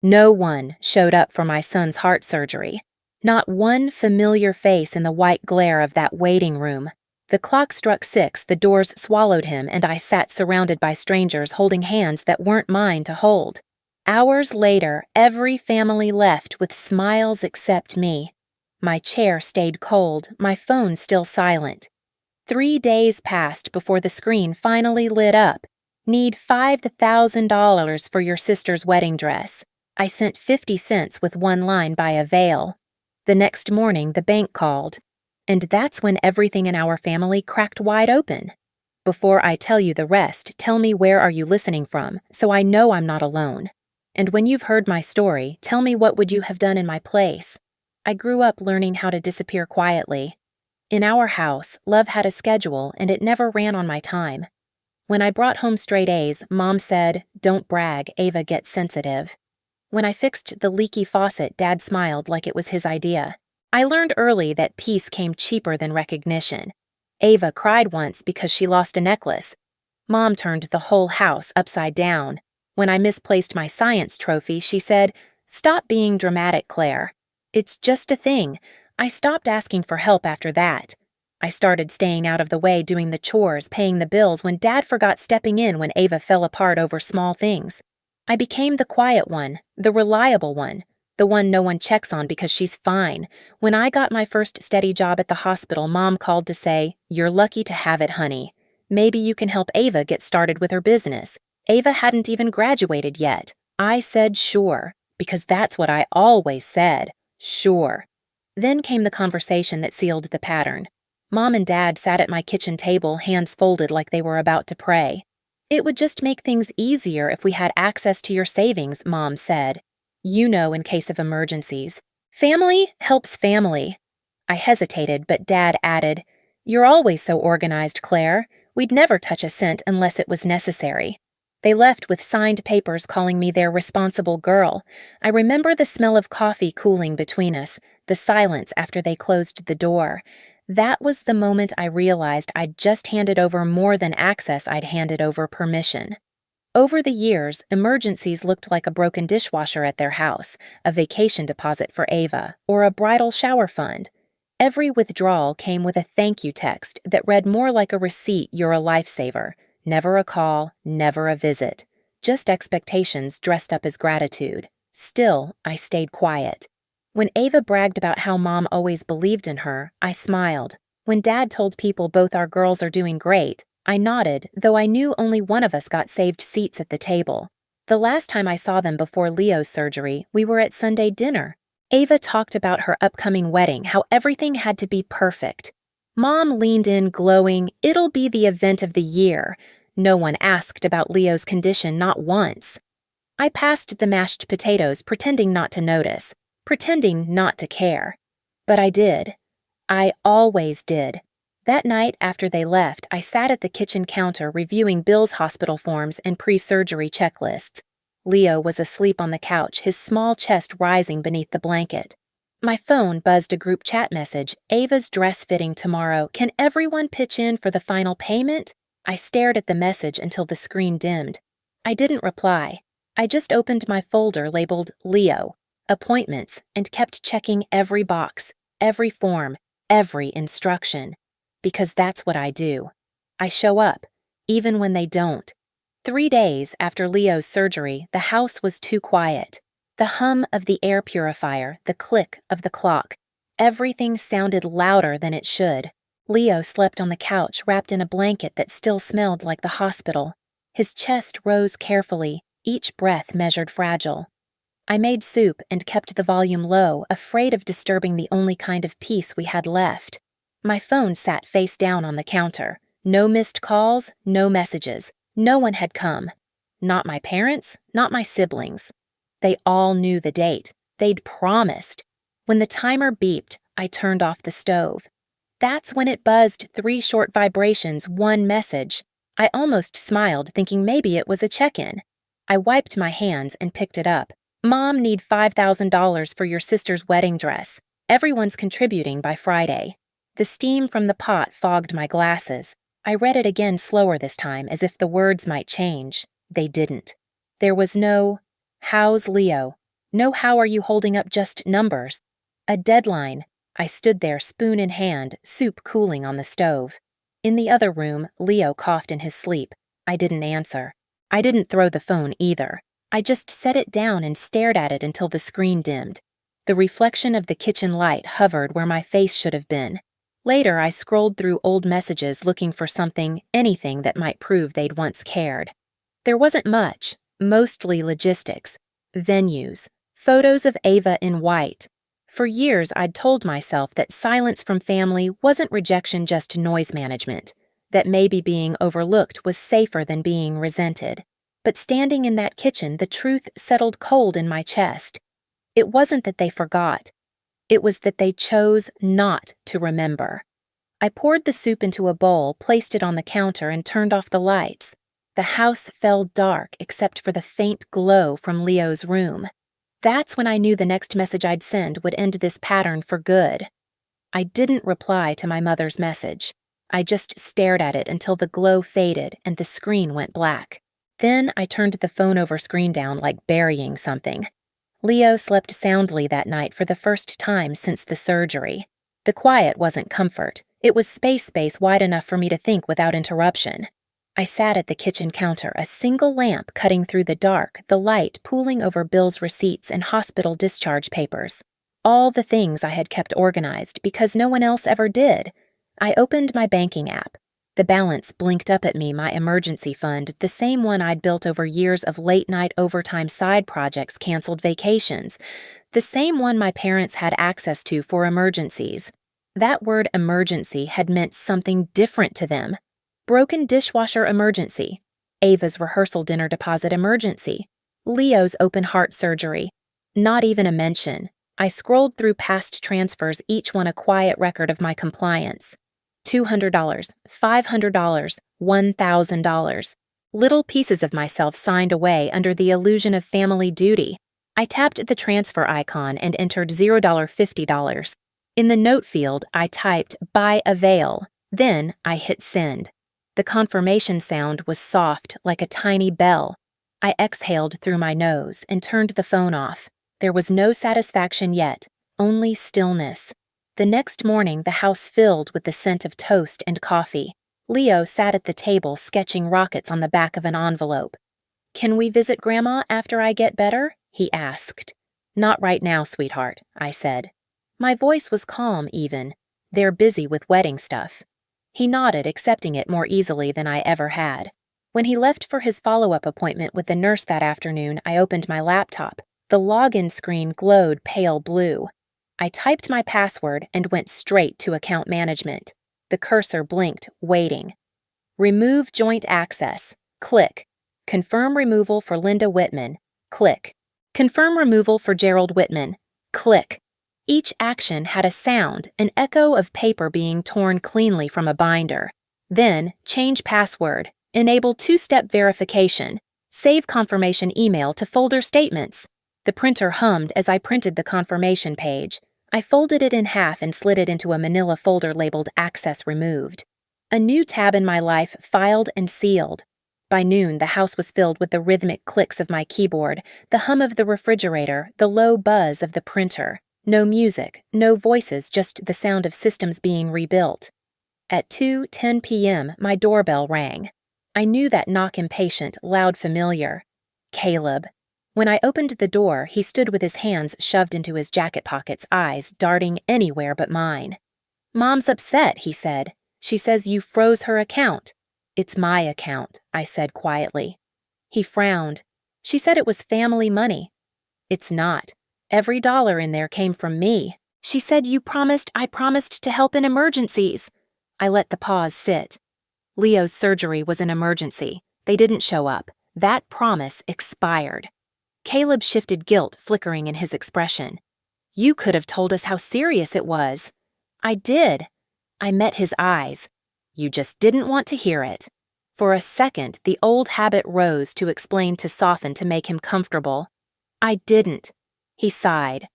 No one showed up for my son's heart surgery. Not one familiar face in the white glare of that waiting room. The clock struck 6, the doors swallowed him, and I sat surrounded by strangers holding hands that weren't mine to hold. Hours later, every family left with smiles except me. My chair stayed cold, my phone still silent. 3 days passed before the screen finally lit up. Need $5,000 for your sister's wedding dress. I sent 50 cents with one line by a veil. The next morning, the bank called. And that's when everything in our family cracked wide open. Before I tell you the rest, tell me where are you listening from, so I know I'm not alone. And when you've heard my story, tell me what would you have done in my place. I grew up learning how to disappear quietly. In our house, love had a schedule and it never ran on my time. When I brought home straight A's, Mom said, "Don't brag, Ava gets sensitive." When I fixed the leaky faucet, Dad smiled like it was his idea. I learned early that peace came cheaper than recognition. Ava cried once because she lost a necklace. Mom turned the whole house upside down. When I misplaced my science trophy, she said, "Stop being dramatic, Claire. It's just a thing." I stopped asking for help after that. I started staying out of the way, doing the chores, paying the bills when Dad forgot stepping in when Ava fell apart over small things. I became the quiet one, the reliable one, the one no one checks on because she's fine. When I got my first steady job at the hospital, Mom called to say, "You're lucky to have it, honey. Maybe you can help Ava get started with her business." Ava hadn't even graduated yet. I said sure, because that's what I always said, sure. Then came the conversation that sealed the pattern. Mom and Dad sat at my kitchen table, hands folded like they were about to pray. "It would just make things easier if we had access to your savings," Mom said. "You know, in case of emergencies. Family helps family." I hesitated, but Dad added, "You're always so organized, Claire. We'd never touch a cent unless it was necessary." They left with signed papers calling me their responsible girl. I remember the smell of coffee cooling between us, the silence after they closed the door. That was the moment I realized I'd just handed over more than access, I'd handed over permission. Over the years, emergencies looked like a broken dishwasher at their house, a vacation deposit for Ava, or a bridal shower fund. Every withdrawal came with a thank you text that read more like a receipt, "You're a lifesaver." Never a call, never a visit. Just expectations dressed up as gratitude. Still, I stayed quiet. When Ava bragged about how Mom always believed in her, I smiled. When Dad told people both our girls are doing great, I nodded, though I knew only one of us got saved seats at the table. The last time I saw them before Leo's surgery, we were at Sunday dinner. Ava talked about her upcoming wedding, how everything had to be perfect. Mom leaned in, glowing, "It'll be the event of the year." No one asked about Leo's condition, not once. I passed the mashed potatoes, pretending not to notice, pretending not to care. But I did. I always did. That night after they left, I sat at the kitchen counter reviewing Bill's hospital forms and pre-surgery checklists. Leo was asleep on the couch, his small chest rising beneath the blanket. My phone buzzed a group chat message, "Ava's dress fitting tomorrow. Can everyone pitch in for the final payment?" I stared at the message until the screen dimmed. I didn't reply. I just opened my folder labeled Leo, appointments, and kept checking every box, every form, every instruction. Because that's what I do. I show up, even when they don't. 3 days after Leo's surgery, the house was too quiet. The hum of the air purifier, the click of the clock, everything sounded louder than it should. Leo slept on the couch, wrapped in a blanket that still smelled like the hospital. His chest rose carefully, each breath measured fragile. I made soup and kept the volume low, afraid of disturbing the only kind of peace we had left. My phone sat face down on the counter. No missed calls, no messages. No one had come. Not my parents, not my siblings. They all knew the date. They'd promised. When the timer beeped, I turned off the stove. That's when it buzzed 3 short vibrations, 1 message. I almost smiled, thinking maybe it was a check-in. I wiped my hands and picked it up. "Mom, need $5,000 for your sister's wedding dress. Everyone's contributing by Friday." The steam from the pot fogged my glasses. I read it again slower this time, as if the words might change. They didn't. There was no, "How's Leo?" No, how are you holding up just numbers? A deadline. I stood there, spoon in hand, soup cooling on the stove. In the other room, Leo coughed in his sleep. I didn't answer. I didn't throw the phone either. I just set it down and stared at it until the screen dimmed. The reflection of the kitchen light hovered where my face should have been. Later, I scrolled through old messages looking for something, anything that might prove they'd once cared. There wasn't much, mostly logistics, venues, photos of Ava in white. For years, I'd told myself that silence from family wasn't rejection, just noise management, that maybe being overlooked was safer than being resented. But standing in that kitchen, the truth settled cold in my chest. It wasn't that they forgot. It was that they chose not to remember. I poured the soup into a bowl, placed it on the counter, and turned off the lights. The house fell dark except for the faint glow from Leo's room. That's when I knew the next message I'd send would end this pattern for good. I didn't reply to my mother's message. I just stared at it until the glow faded and the screen went black. Then I turned the phone over screen down like burying something. Leo slept soundly that night for the first time since the surgery. The quiet wasn't comfort. It was space wide enough for me to think without interruption. I sat at the kitchen counter, a single lamp cutting through the dark, the light pooling over Bill's receipts and hospital discharge papers. All the things I had kept organized because no one else ever did. I opened my banking app. The balance blinked up at me, my emergency fund, the same one I'd built over years of late-night overtime side projects, canceled vacations, the same one my parents had access to for emergencies. That word emergency had meant something different to them. Broken dishwasher emergency, Ava's rehearsal dinner deposit emergency, Leo's open heart surgery. Not even a mention. I scrolled through past transfers, each one a quiet record of my compliance. $200, $500, $1,000. Little pieces of myself signed away under the illusion of family duty. I tapped the transfer icon and entered $0, $50. In the note field, I typed "by avail." Then I hit send. The confirmation sound was soft, like a tiny bell. I exhaled through my nose and turned the phone off. There was no satisfaction yet, only stillness. The next morning, the house filled with the scent of toast and coffee. Leo sat at the table sketching rockets on the back of an envelope. "Can we visit Grandma after I get better?" he asked. "Not right now, sweetheart," I said. My voice was calm even. "They're busy with wedding stuff." He nodded, accepting it more easily than I ever had. When he left for his follow-up appointment with the nurse that afternoon, I opened my laptop. The login screen glowed pale blue. I typed my password and went straight to account management. The cursor blinked, waiting. Remove joint access. Click. Confirm removal for Linda Whitman. Click. Confirm removal for Gerald Whitman. Click. Each action had a sound, an echo of paper being torn cleanly from a binder. Then, change password. Enable two-step verification. Save confirmation email to folder statements. The printer hummed as I printed the confirmation page. I folded it in half and slid it into a manila folder labeled Access Removed. A new tab in my life filed and sealed. By noon, the house was filled with the rhythmic clicks of my keyboard, the hum of the refrigerator, the low buzz of the printer. No music, no voices, just the sound of systems being rebuilt. At 2:10 p.m., my doorbell rang. I knew that knock, impatient, loud, familiar. Caleb. When I opened the door, he stood with his hands shoved into his jacket pockets, eyes darting anywhere but mine. "Mom's upset," he said. "She says you froze her account." "It's my account," I said quietly. He frowned. "She said it was family money." "It's not. Every dollar in there came from me. She said I promised to help in emergencies." I let the pause sit. Leo's surgery was an emergency. They didn't show up. That promise expired. Caleb shifted, guilt flickering in his expression. "You could have told us how serious it was." "I did." I met his eyes. "You just didn't want to hear it." For a second, the old habit rose to explain, to soften, to make him comfortable. "I didn't." He sighed.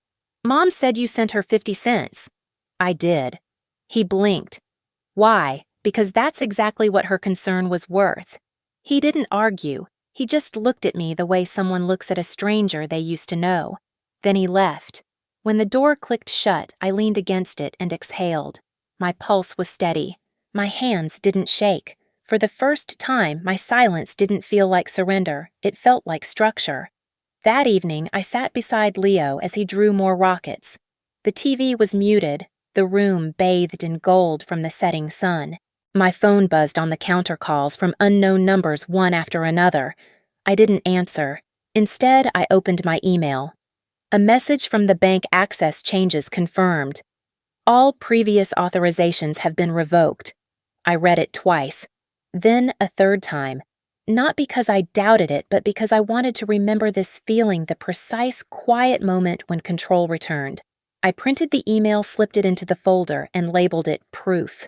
"Mom said you sent her 50 cents. "I did." He blinked. "Why?" "Because that's exactly what her concern was worth." He didn't argue. He just looked at me the way someone looks at a stranger they used to know. Then he left. When the door clicked shut, I leaned against it and exhaled. My pulse was steady. My hands didn't shake. For the first time, my silence didn't feel like surrender. It felt like structure. That evening, I sat beside Leo as he drew more rockets. The TV was muted, the room bathed in gold from the setting sun. My phone buzzed on the counter calls from unknown numbers one after another. I didn't answer. Instead, I opened my email. A message from the bank access changes confirmed. All previous authorizations have been revoked. I read it twice, then a third time. Not because I doubted it, but because I wanted to remember this feeling, the precise, quiet moment when control returned. I printed the email, slipped it into the folder, and labeled it proof.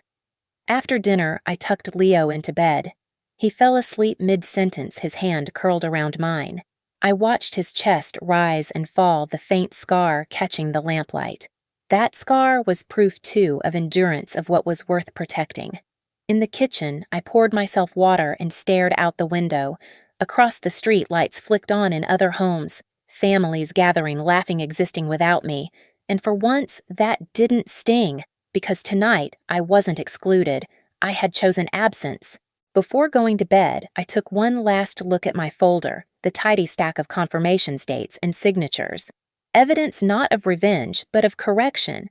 After dinner, I tucked Leo into bed. He fell asleep mid-sentence, his hand curled around mine. I watched his chest rise and fall, the faint scar catching the lamplight. That scar was proof, too, of endurance, of what was worth protecting. In the kitchen, I poured myself water and stared out the window. Across the street, lights flicked on in other homes, families gathering, laughing, existing without me. And for once, that didn't sting, because tonight I wasn't excluded. I had chosen absence. Before going to bed, I took one last look at my folder, the tidy stack of confirmations dates and signatures. Evidence not of revenge, but of correction.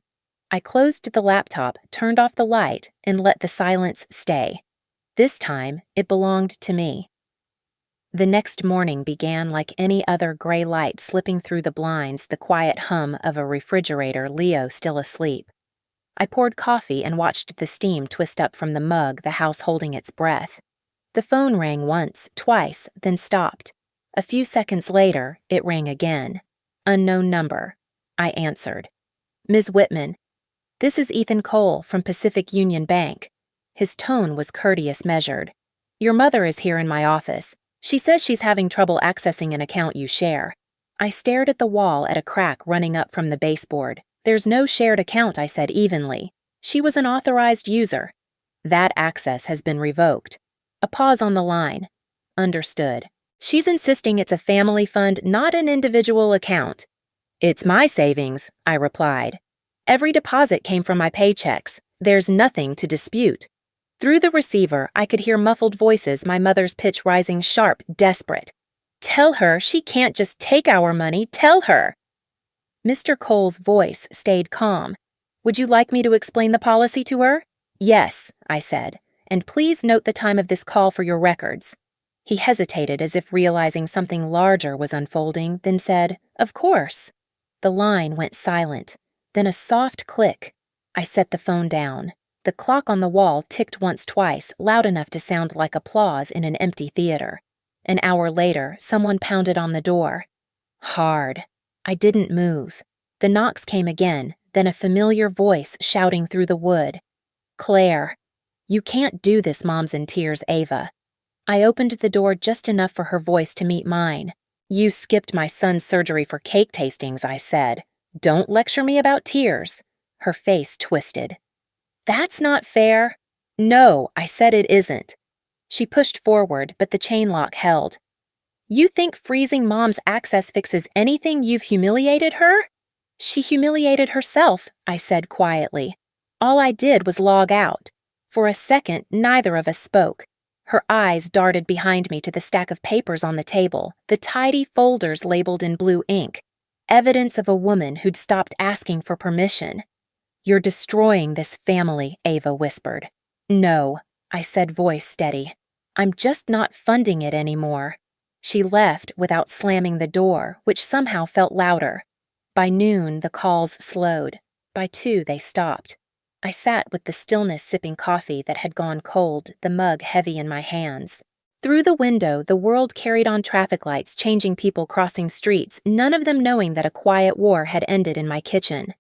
I closed the laptop, turned off the light, and let the silence stay. This time, it belonged to me. The next morning began like any other gray light slipping through the blinds, the quiet hum of a refrigerator, Leo still asleep. I poured coffee and watched the steam twist up from the mug, the house holding its breath. The phone rang once, twice, then stopped. A few seconds later, it rang again. Unknown number. I answered. Ms. Whitman, this is Ethan Cole from Pacific Union Bank. His tone was courteous, measured. Your mother is here in my office. She says she's having trouble accessing an account you share. I stared at the wall at a crack running up from the baseboard. There's no shared account, I said evenly. She was an authorized user. That access has been revoked. A pause on the line. Understood. She's insisting it's a family fund, not an individual account. It's my savings, I replied. Every deposit came from my paychecks. There's nothing to dispute. Through the receiver, I could hear muffled voices, my mother's pitch rising sharp, desperate. Tell her she can't just take our money. Tell her. Mr. Cole's voice stayed calm. Would you like me to explain the policy to her? Yes, I said, and please note the time of this call for your records. He hesitated as if realizing something larger was unfolding, then said, Of course. The line went silent. Then a soft click. I set the phone down. The clock on the wall ticked once, twice, loud enough to sound like applause in an empty theater. An hour later, someone pounded on the door. Hard. I didn't move. The knocks came again, then a familiar voice shouting through the wood. Claire. You can't do this, Mom's in tears, Ava. I opened the door just enough for her voice to meet mine. You skipped my son's surgery for cake tastings, I said. Don't lecture me about tears. Her face twisted. That's not fair. No, I said it isn't. She pushed forward, but the chain lock held. You think freezing Mom's access fixes anything? You've humiliated her? She humiliated herself, I said quietly. All I did was log out. For a second, neither of us spoke. Her eyes darted behind me to the stack of papers on the table, the tidy folders labeled in blue ink. Evidence of a woman who'd stopped asking for permission. You're destroying this family, Ava whispered. No, I said, voice steady. I'm just not funding it anymore. She left without slamming the door, which somehow felt louder. By noon, the calls slowed. By 2, they stopped. I sat with the stillness sipping coffee that had gone cold, the mug heavy in my hands. Through the window, the world carried on traffic lights, changing people crossing streets, none of them knowing that a quiet war had ended in my kitchen.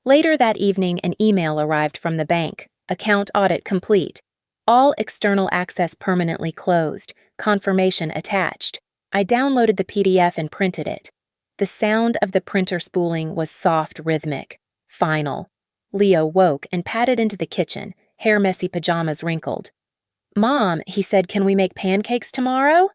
Later that evening, an email arrived from the bank. Account audit complete. All external access permanently closed. Confirmation attached. I downloaded the PDF and printed it. The sound of the printer spooling was soft, rhythmic. Final. Leo woke and padded into the kitchen, hair messy, pajamas wrinkled. Mom, he said, can we make pancakes tomorrow?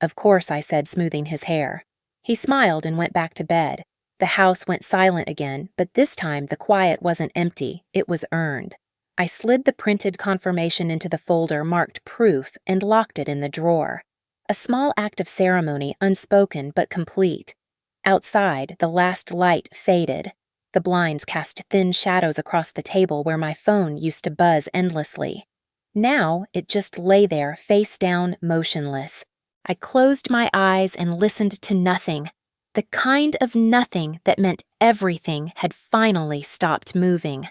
Of course, I said, smoothing his hair. He smiled and went back to bed. The house went silent again, but this time the quiet wasn't empty, it was earned. I slid the printed confirmation into the folder marked proof and locked it in the drawer. A small act of ceremony, unspoken but complete. Outside, the last light faded. The blinds cast thin shadows across the table where my phone used to buzz endlessly. Now it just lay there, face down, motionless. I closed my eyes and listened to nothing. The kind of nothing that meant everything had finally stopped moving.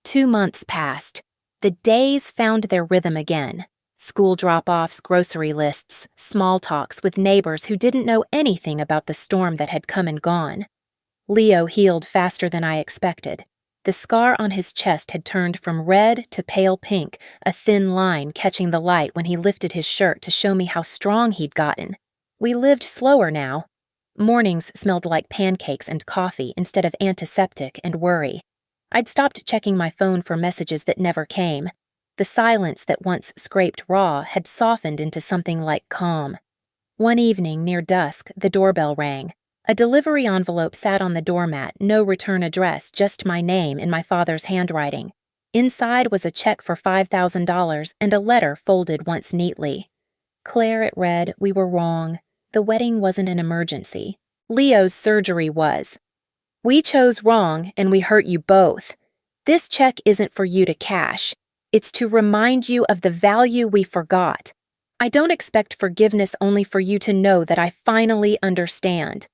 2 months passed. The days found their rhythm again. School drop-offs, grocery lists, small talks with neighbors who didn't know anything about the storm that had come and gone. Leo healed faster than I expected. The scar on his chest had turned from red to pale pink, a thin line catching the light when he lifted his shirt to show me how strong he'd gotten. We lived slower now. Mornings smelled like pancakes and coffee instead of antiseptic and worry. I'd stopped checking my phone for messages that never came. The silence that once scraped raw had softened into something like calm. One evening near dusk, the doorbell rang. A delivery envelope sat on the doormat, no return address, just my name in my father's handwriting. Inside was a check for $5,000 and a letter folded once neatly. Claire, it read, we were wrong. The wedding wasn't an emergency. Leo's surgery was. We chose wrong and we hurt you both. This check isn't for you to cash. It's to remind you of the value we forgot. I don't expect forgiveness only for you to know that I finally understand.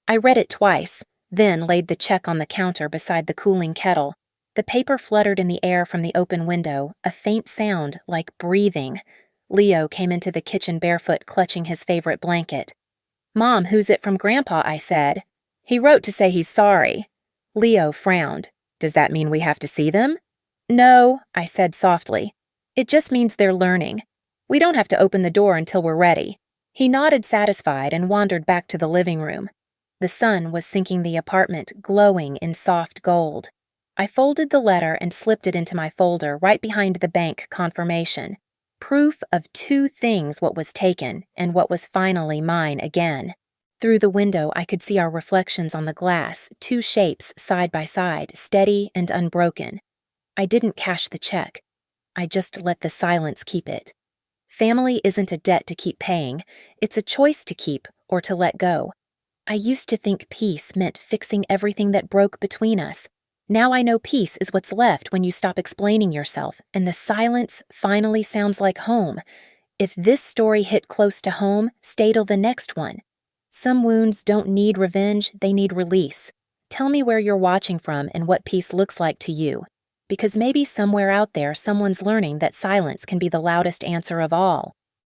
I read it twice, then laid the check on the counter beside the cooling kettle. The paper fluttered in the air from the open window, a faint sound like breathing. Leo came into the kitchen barefoot, clutching his favorite blanket. Mom, who's it from Grandpa? I said. He wrote to say he's sorry. Leo frowned. Does that mean we have to see them? No, I said softly. It just means they're learning. We don't have to open the door until we're ready. He nodded satisfied and wandered back to the living room. The sun was sinking the apartment, glowing in soft gold. I folded the letter and slipped it into my folder right behind the bank confirmation. Proof of 2 things: what was taken and what was finally mine again. Through the window, I could see our reflections on the glass, 2 shapes side by side, steady and unbroken. I didn't cash the check. I just let the silence keep it. Family isn't a debt to keep paying. It's a choice to keep or to let go. I used to think peace meant fixing everything that broke between us. Now I know peace is what's left when you stop explaining yourself, and the silence finally sounds like home. If this story hit close to home, stay till the next one. Some wounds don't need revenge, they need release. Tell me where you're watching from and what peace looks like to you. Because maybe somewhere out there someone's learning that silence can be the loudest answer of all.